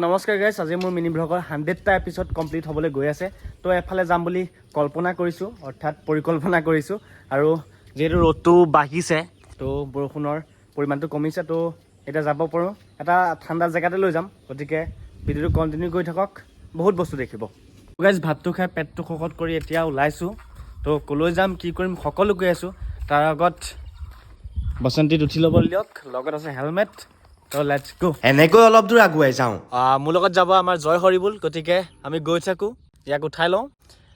নমস্কাৰ গাইছ, আজি মোৰ মিনি ব্লগৰ 100টা এপিসোড কমপ্লিট হ'বলৈ গৈ আছে। তো এফালে যাম বুলি কল্পনা কৰিছোঁ, অৰ্থাৎ পৰিকল্পনা কৰিছোঁ। আৰু যেহেতু ৰ'দটো বাঢ়িছে, তো বৰষুণৰ পৰিমাণটো কমিছে, তো এতিয়া যাব পাৰোঁ। এটা ঠাণ্ডা জেগাতে লৈ যাম, গতিকে ভিডিঅ'টো কণ্টিনিউ কৰি থাকক, বহুত বস্তু দেখিব। গাইছ, ভাতটো খাই পেটটো শকত কৰি এতিয়া ওলাইছোঁ। তো ক'লৈ যাম, কি কৰিম, সকলো কৈ আছোঁ। তাৰ আগত বসন্তীত উঠি ল'ব দিয়ক, লগত আছে হেলমেট। তো লেটছ গো। এনেকৈ অলপ দূৰ আগুৱাই যাওঁ। মোৰ লগত যাব আমাৰ জয় হৰিবুল, গতিকে আমি গৈ থাকোঁ, ইয়াক উঠাই লওঁ।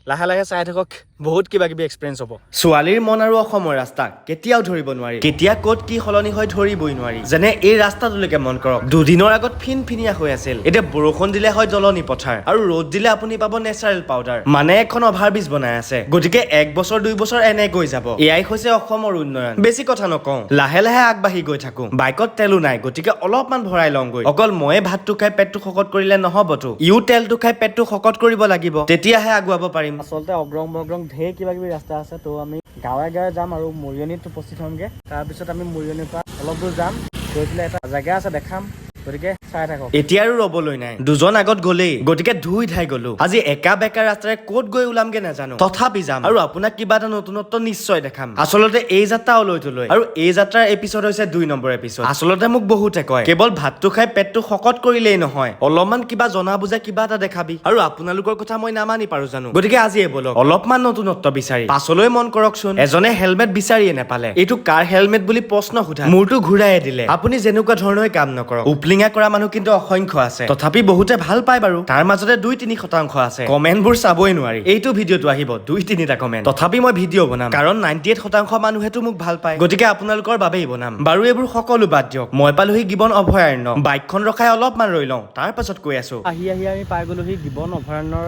লাহে লাহে চাই থাকক, বহুত কিবা কিবি এক্সপিৰিয়েঞ্চ হ'ব। ছোৱালীৰ মন আৰু অসমৰ ৰাস্তা কেতিয়াও ধৰিব নোৱাৰি, কেতিয়া ক'ত কি সলনি হয় ধৰিবই নোৱাৰি। যেনে এই ৰাস্তাটোলৈকে মন কৰক, দুদিনৰ আগত ফিনফিনীয়া হৈ আছিল, এতিয়া বৰষুণ দিলে হয় দলনি পথাৰ, আৰু ৰ'দ দিলে আপুনি পাব নেচাৰেল পাউডাৰ। মানে এখন অভাৰ ব্ৰিজ বনাই আছে, গতিকে 1 বছৰ 2 বছৰ এনে গৈ যাব। এয়াই হৈছে অসমৰ উন্নয়ন। বেছি কথা নকওঁ, লাহে লাহে আগবাঢ়ি গৈ থাকো। বাইকত তেলো নাই, গতিকে অলপমান ভৰাই লওঁগৈ। অকল ময়ে ভাতটো খাই পেটটো শকত কৰিলে নহ'বতো, ইও তেলটো খাই পেটটো শকত কৰিব লাগিব, তেতিয়াহে আগুৱাব পাৰিম। আচলতে অগ্ৰং বগ্ৰং ঢেৰ কিবা কিবি ৰাস্তা আছে। তো আমি গাঁৱে গাঁৱে যাম আৰু মৰিয়নিত উপস্থিত হ'মগৈ। তাৰপিছত আমি মৰিয়নিৰ পৰা অলপ দূৰ যাম, গৈ পেলাই এটা জেগা আছে দেখাম, গতিকে চাই থাকক। এতিয়া আৰু ৰ'বলৈ নাই, দুজন আগত গ'লেই, গতিকে ধুই ধাই গ'লো। আজি একা বেকা ৰাস্তাৰে ক'ত গৈ ওলামগে নাজানো, তথাপি যাম আৰু আপোনাক কিবা এটা নতুনত্ব নিশ্চয় দেখাম। আচলতে এই যাত্ৰা অলৈতলৈ, আৰু এই যাত্ৰাৰ এপিছড হৈছে 2 নম্বৰ এপিছড। আচলতে মোক বহুতে কয়, কেৱল ভাতটো খাই পেটটো শকত কৰিলেই নহয়, অলপমান কিবা জনা বুজা কিবা এটা দেখাবি। আৰু আপোনালোকৰ কথা মই নামানি পাৰো জানো, গতিকে আজিয়ে বলক অলপমান নতুনত্ব বিচাৰি। পাছলৈ মন কৰকচোন, এজনে হেলমেট বিচাৰিয়ে নাপালে, এইটো কাৰ হেলমেট বুলি প্ৰশ্ন সোধা, মূৰটো ঘূৰাইয়ে দিলে। আপুনি যেনেকুৱা ধৰণৰে কাম নকৰক, উপলিঙা কৰা মানুহ কিন্তু অসংখ্য আছে, তথাপি বহুতে ভাল পায় বাৰু। তাৰ মাজতে 2-3% আছে, কমেণ্টবোৰ চাবই নোৱাৰি। এইটো ভিডিঅ'টো আহিব 2-3টা কমেণ্ট, তথাপি মই ভিডিঅ' বনাম, কাৰণ 98% মানুহেতো মোক ভাল পায়, গতিকে আপোনালোকৰ বাবেই বনাম। বাৰু এইবোৰ সকলো বাদ দিয়ক, মই পালোহি গিবন অভয়াৰণ্য। বাইকখন ৰখাই অলপমান ৰৈ লওঁ, তাৰ পাছত কৈ আছো। আহি আমি পাই গ'লোহি গিবন অভয়াৰণ্যৰ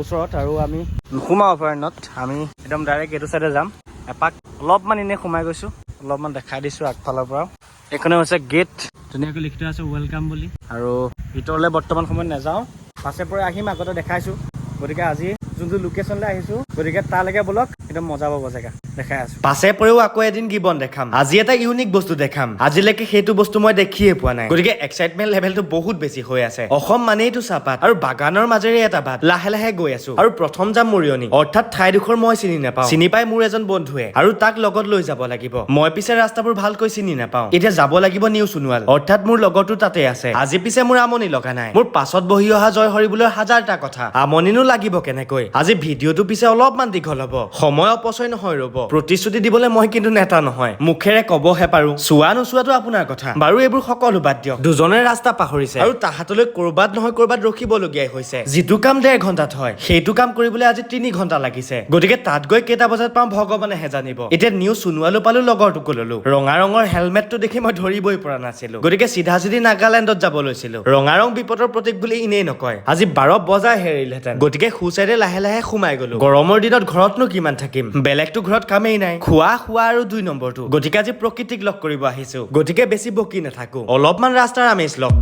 ওচৰত, আৰু আমি নোসোমাওঁ অভয়াৰণ্যত, আমি একদম ডাইৰেক্ট এইটো চাইডে যাম। এপাক অলপমান এনেই সোমাই গৈছোঁ, অলপমান দেখাই দিছোঁ আগফালৰ পৰা। এইখনে হৈছে গেট, ধুনীয়াকৈ লিখি থোৱা আছে ৱেলকাম বুলি। আৰু ভিতৰলৈ বৰ্তমান সময়ত নাযাওঁ, পাছে পৰে আহিম, আগতে দেখাইছোঁ। গতিকে আজি যোনটো লোকেশ্যনলৈ আহিছোঁ, গতিকে তালৈকে বলক, একদম মজা পাব জেগা, দেখাই আছোঁ। পাছে পৰেও আকৌ এদিন গিবন দেখাম, আজি এটা ইউনিক বস্তু দেখাম। আজিলৈকে সেইটো বস্তু মই দেখিয়ে পোৱা নাই, গতিকে এক্সাইটমেণ্ট লেভেলটো বহুত বেছি হৈ আছে। অসম মানেইটো চাহপাত, আৰু বাগানৰ মাজেৰে এটা বাট। লাহে লাহে গৈ আছো, আৰু প্ৰথম যাম মৰিয়নি, অৰ্থাৎ ঠাইডোখৰ মই চিনি নাপাওঁ। চিনি পাই মোৰ এজন বন্ধুৱে, আৰু তাক লগত লৈ যাব লাগিব। মই পিছে ৰাস্তাবোৰ ভালকৈ চিনি নাপাওঁ, এতিয়া যাব লাগিব নিউ সোণোৱাল, অৰ্থাৎ মোৰ লগতো তাতে আছে। আজি পিছে মোৰ আমনি লগা নাই, মোৰ পাছত বহি অহা জয় হৰিবলৈ 1000টা কথা, আমনিনো লাগিব কেনেকৈ। আজি ভিডিঅ'টো পিছে অলপমান দীঘল হ'ব, সময় অপচয় নহয় ৰ'ব। প্ৰতিশ্ৰুতি দিবলৈ মই কিন্তু নেতা নহয়, মুখেৰে ক'বহে পাৰো, চোৱা নোচোৱাটো আপোনাৰ কথা। বাৰু এইবোৰ সকলো বাদ দিয়ক, দুজনে ৰাস্তা পাহৰিছে, আৰু তাহাঁতলৈ ক'ৰবাত নহয় ক'ৰবাত ৰখিবলগীয়া হৈছে। যিটো কাম 1.5 ঘণ্টাত হয়, সেইটো কাম কৰিবলৈ আজি 3 ঘণ্টা লাগিছে। গতিকে তাত গৈ কেইটা বজাত পাওঁ ভগৱানেহে জানিব। এতিয়া নিউ সোণোৱালো পালো, লগৰটোকো ললো। ৰঙা ৰঙৰ হেলমেটটো দেখি মই ধৰিবই পৰা নাছিলো, গতিকে চিধা নাগালেণ্ডত যাব লৈছিলো। ৰঙা ৰং বিপদৰ প্ৰতীক বুলি এনেই নকয়, আজি 12 বজাই হেৰিলেহেঁতেন, গতিকে সোঁচাইডে লাহে লাহে সোমাই গলো। গৰমৰ দিনত ঘৰতনো কিমান থাকিম, বেলেগতো ঘৰত কামেই নাই, খোৱা আৰু 2 নম্বৰটো। গতিকে আজি প্ৰকৃতিক লগ কৰিব আহিছো, গতিকে বেছি বকি নাথাকো, অলপমান ৰাস্তাৰ আমেজ লওক।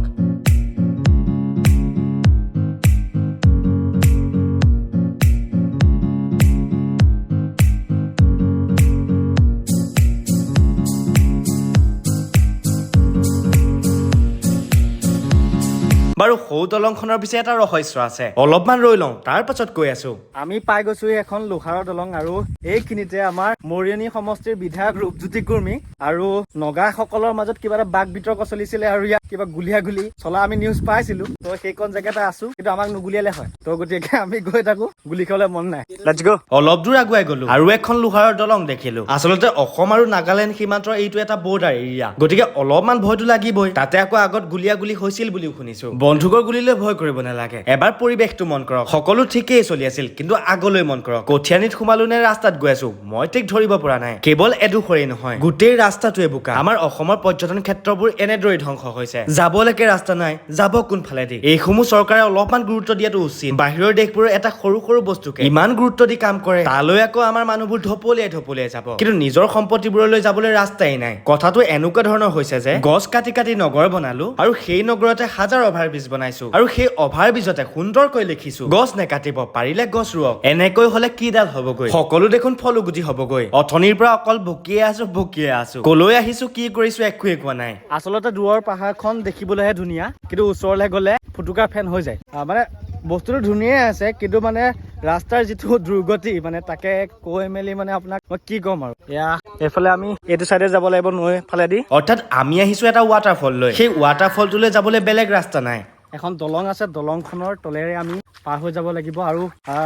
বাৰু সৌ দলংখনৰ পিছে এটা ৰহস্য আছে, অলপমান ৰৈ লওঁ, তাৰ পাছত কৈ আছো। আমি পাই গৈছো এখন লোহাৰৰ দলং, আৰু এইখিনিতে আমাৰ মৰিয়নি সমষ্টিৰ বিধায়ক ৰূপজ্যোতি কুৰ্মী আৰু নগাসকলৰ মাজত কিবা এটা বাক বিতৰ্ক চলিছিলে, আৰু ইয়াত কিবা গুলিয়াগুলি চলা আমি নিউজ পাইছিলো। তো সেইখন জেগাতে আছো, কিন্তু আমাক নুগুলিয়ালে হয়, তো গতিকে আমি গৈ থাকো, গুলি খাবলৈ মন নাই। লেটছ গো। অলপ দূৰ আগুৱাই গলো, আৰু এখন লোহাৰৰ দলং দেখিলো। আচলতে অসম আৰু নাগালেণ্ড সীমান্তৰ এইটো এটা বৰ্ডাৰ এৰিয়া, গতিকে অলপমান ভয়তো লাগিবই। তাতে আকৌ আগত গুলিয়াগুলি হৈছিল বুলিও শুনিছো। বন্ধুকৰ গুলিলৈ ভয় কৰিব নালাগে, এবাৰ পৰিৱেশটো মন কৰক, সকলো ঠিকেই চলি আছিল, কিন্তু আগলৈ মন কৰক। কঠিয়ানীত সোমালো নে ৰাস্তাত গৈ আছো, মই ঠিক ধৰিব পৰা নাই। কেৱল এডোখৰেই নহয়, গোটেই ৰাস্তাটোৱে বোকা। আমাৰ অসমৰ পৰ্যটন ক্ষেত্ৰবোৰ এনেদৰে ধ্বংস হৈছে, যাবলৈকে ৰাস্তা নাই, যাব কোনফালেদি। এইসমূহ চৰকাৰে অলপমান গুৰুত্ব দিয়াটো উচিত। বাহিৰৰ দেশবোৰৰ এটা সৰু সৰু বস্তুকে ইমান গুৰুত্ব দি কাম কৰে, তালৈ আকৌ আমাৰ মানুহবোৰ ঢপলিয়াই যাব, কিন্তু নিজৰ সম্পত্তিবোৰলৈ যাবলৈ ৰাস্তাই নাই। কথাটো এনেকুৱা ধৰণৰ হৈছে যে গছ কাটি কাটি নগৰ বনালো, আৰু সেই নগৰতে 1000 অভাৰব্ৰিজ বনাইছো, আৰু সেই অভাৰব্ৰিজতে সুন্দৰকৈ লিখিছো গছ নেকাটিব, পাৰিলে গছ ৰুৱক। এনেকৈ হলে কিডাল হবগৈ, সকলো দেখোন ফলুগুটি হবগৈ। অথনিৰ পৰা অকল বকিয়ে আছো, কলৈ আহিছো কি কৰিছো একোৱে কোৱা নাই। আচলতে দূৰৰ পাহাৰখন দলংখন দেখিবলৈহে ধুনীয়া কিন্তু ওচৰলৈ গ'লে ফুটুকাৰ ফেন হৈ যায় মানে বস্তুটো ধুনীয়াই আছে কিন্তু মানে ৰাস্তাৰ যিটো দুৰ্গতি মানে তাকে কৈ মেলি মানে আপোনাক মই কি ক'ম আৰু এয়া এইফালে আমি এইটো চাইডে যাব লাগিব নৈ ফালেদি অৰ্থাৎ আমি আহিছো এটা ৱাটাৰফল লৈ সেই ৱাটাৰফলটোলৈ যাবলৈ বেলেগ ৰাস্তা নাই এখন দলং আছে দলংখনৰ তলেৰে আমি পাৰ হৈ যাব লাগিব আৰু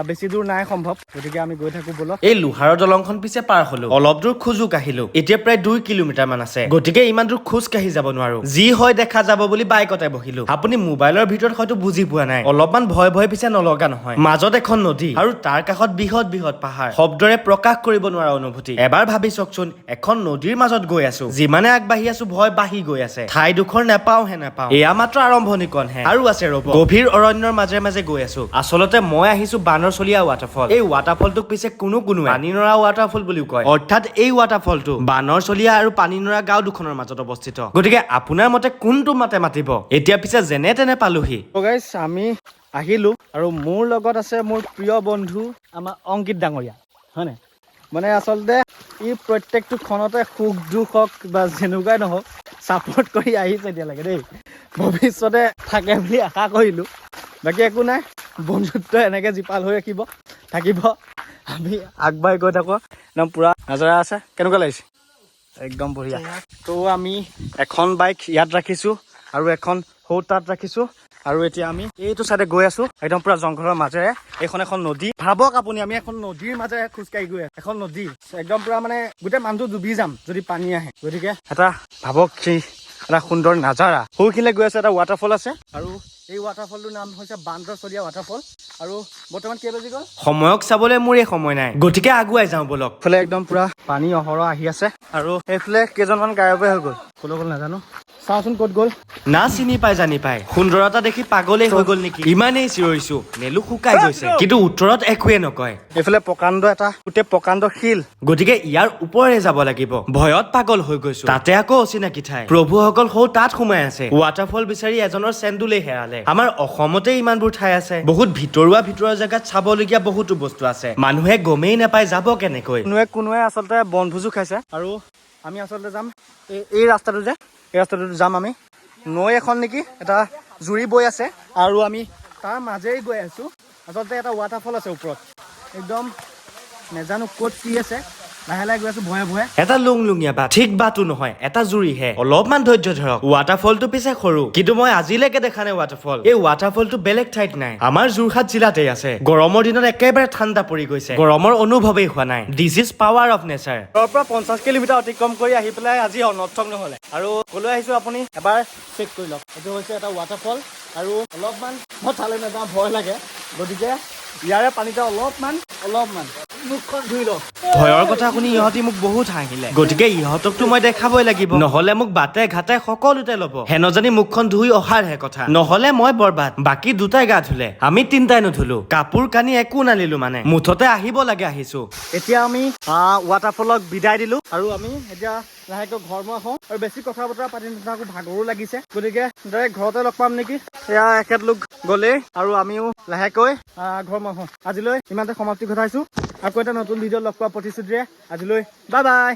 বেছি দূৰ নাই সম্ভৱ গতিকে আমি গৈ থাকো বলক এই লোহাৰৰ দলংখন পিছে পাৰ হলো অলপ দূৰ খোজো কাঢ়িলো এতিয়া প্ৰায় 2 কিলোমিটাৰ মান আছে গতিকে ইমান দূৰ খোজ কাঢ়ি যাব নোৱাৰো যি হয় দেখা যাব বুলি বাইকতে বহিলো আপুনি মোবাইলৰ ভিতৰত হয়তো বুজি পোৱা নাই অলপমান ভয় ভয় পিছে নলগা নহয় মাজত এখন নদী আৰু তাৰ কাষত বৃহৎ বৃহৎ পাহাৰ শব্দৰে প্ৰকাশ কৰিব নোৱাৰা অনুভূতি এবাৰ ভাবি চাওকচোন এখন নদীৰ মাজত গৈ আছো যিমানে আগবাঢ়ি আছো ভয় বাঢ়ি গৈ আছে ঠাইডোখৰ নেপাও এয়া মাত্ৰ আৰম্ভণিকণহে আৰু আছে ৰব গভীৰ অৰণ্যৰ মাজে মাজে গৈ আছো আচলতে মই আহিছো বানৰচলীয়া ৱাটাৰফল এই ৱাটাৰফলটোক পিছে কোনো পানীনৰা ৱাটাৰফল বুলিও কয় অৰ্থাৎ এই ৱাটাৰফলটো বানৰচলীয়া আৰু পানীনৰা গাঁও দুখনৰ মাজত অৱস্থিত গতিকে আপোনাৰ মতে কোনটো মাতে মাতিব এতিয়া পিছে যেনে তেনে পালোহি গাইছ আমি আহিলো আৰু মোৰ লগত আছে মোৰ প্ৰিয় বন্ধু আমাৰ অংকিত ডাঙৰীয়া হয়নে মানে আচলতে ই প্ৰত্যেকটো খনতে সুখ দুখ হওক বা যেনেকুৱাই নহওক ছাপোৰ্ট কৰি আহিছে এতিয়ালৈকে দেই ভৱিষ্যতে থাকে বুলি আশা কৰিলোঁ বাকী একো নাই বন্ধুত্ব এনেকৈ জীপাল হৈ থাকিব আমি আগবাঢ়ি গৈ থাকোঁ একদম পূৰা নজৰা আছে কেনেকুৱা লাগিছে একদম বঢ়িয়া তো আমি এখন বাইক ইয়াত ৰাখিছোঁ আৰু এখন সৌ তাত ৰাখিছোঁ আৰু এতিয়া আমি এইটো চাইডে গৈ আছো একদম পুৰা জংঘলৰ মাজেৰে এইখন এখন নদী ভাবক আপুনি আমি এখন নদীৰ মাজেৰে খোজকাঢ়ি গৈ আছো এখন নদী একদম পুৰা মানে গোটেই মানুহটো ডুবি যাম যদি পানী আহে গতিকে এটা ভাবক কি এটা সুন্দৰ নাজাৰা সৌখিনিলে গৈ আছে এটা ৱাটাৰফল আছে আৰু এই ৱাটাৰফলটোৰ নাম হৈছে বান্দৰচলীয়া ৱাটাৰফল আৰু বৰ্তমান কেই বাজি গ'ল সময়ক চাবলৈ মোৰ এই সময় নাই গতিকে আগুৱাই যাওঁ বলক এইফালে একদম পুৰা পানী অহৰহ আহি আছে আৰু এইফালে কেইজনমান গায়বে হৈ গ'ল ক'লৈ গ'ল নাজানো চাওঁচোন ক'ত গ'ল না চিনি পাই জানি পাই সুন্দৰতা দেখি পাগলেই হৈ গ'ল নেকি ইমানেই চিঞৰিছো নেলু শুকাই গৈছে কিন্তু উত্তৰত একোৱে নকয় এইফালে প্ৰকাণ্ড এটা গোটেই প্ৰকাণ্ড শিল গতিকে ইয়াৰ ওপৰেৰে যাব লাগিব ভয়ত পাগল হৈ গৈছো তাতে আকৌ অচিনাকি ঠাই প্ৰভুসকল সৌ তাত সোমাই আছে ৱাটাৰফল বিচাৰি এজনৰ চেণ্ডুলেই হেৰালে আমাৰ অসমতে ইমানবোৰ ঠাই আছে বহুত ভিতৰুৱা জেগাত চাবলগীয়া বহুতো বস্তু আছে মানুহে গমেই নাপায় যাব কেনেকৈ কোনোৱে আচলতে বনভোজো খাইছে আৰু আমি আচলতে যাম এই ৰাস্তাটো যাম আমি নৈ এখন নেকি এটা জুৰি বৈ আছে আৰু আমি তাৰ মাজেৰে গৈ আছো আচলতে এটা ৱাটাৰফল আছে ওপৰত একদম নেজানো ক'ত কি আছে লাহে লাহে গৈ আছো ভয়ে ভয়ে এটা লুংলুঙীয়া বাট ঠিক বাটো নহয় এটা জুৰিহে অলপমান ধৈৰ্য ধৰক ৱাটাৰফলটো পিছে সৰু কিন্তু মই আজিলৈকে দেখা নাই ৱাটাৰফল এই ৱাটাৰফলটো বেলেগ ঠাইত নাই আমাৰ যোৰহাট জিলাতেই আছে গৰমৰ দিনত একেবাৰে ঠাণ্ডা পৰি গৈছে গৰমৰ অনুভৱেই হোৱা নাই this is power of nature তাৰ পৰা 50 কিলোমিটাৰ অতিক্ৰম কৰি আহি পেলাই আজি অনৰ্থক নহ'লে আৰু ক'লৈ আহিছো আপুনি এবাৰ চেক কৰি লওক এইটো হৈছে এটা ৱাটাৰফল আৰু অলপমান মই তালৈ নাযাওঁ ভয় লাগে গতিকে ইয়াৰে পানীতে অলপমান মুখখন ধুই লওক ভয়ৰ কথা শুনি ইহঁতি মোক বহুত হাঁহিলে গতিকে ইহঁতকতো মই দেখাবই লাগিব নহলে মোক বাটে ঘাটে সকলোতে ল'ব হেনজানি মুখখন ধুই অহাৰহে কথা নহলে মই বৰবাদ বাকী দুটাই গা ধুলে আমি তিনটাই নুধুলো কাপোৰ কানি একো নানিলো মানে মুঠতে আহিব লাগে আহিছো এতিয়া আমি ৱাটাৰফলক বিদায় দিলো আৰু আমি এতিয়া লাহেকৈ ঘৰ মই আহোঁ আৰু বেছি কথা বতৰা পাতি নাথাকো ভাগৰো লাগিছে গতিকে ডাইৰেক্ট ঘৰতে লগ পাম নেকি এয়া এখেতলোক গ'লেই আৰু আমিও লাহেকৈ ঘৰ মই আহোঁ আজিলৈ ইমানতে সমাপ্তি ঘটাইছো আকৌ এটা নতুন ভিডিঅ' লগ পোৱা প্ৰতিশ্ৰুতিৰে আজিলৈ বাই বাই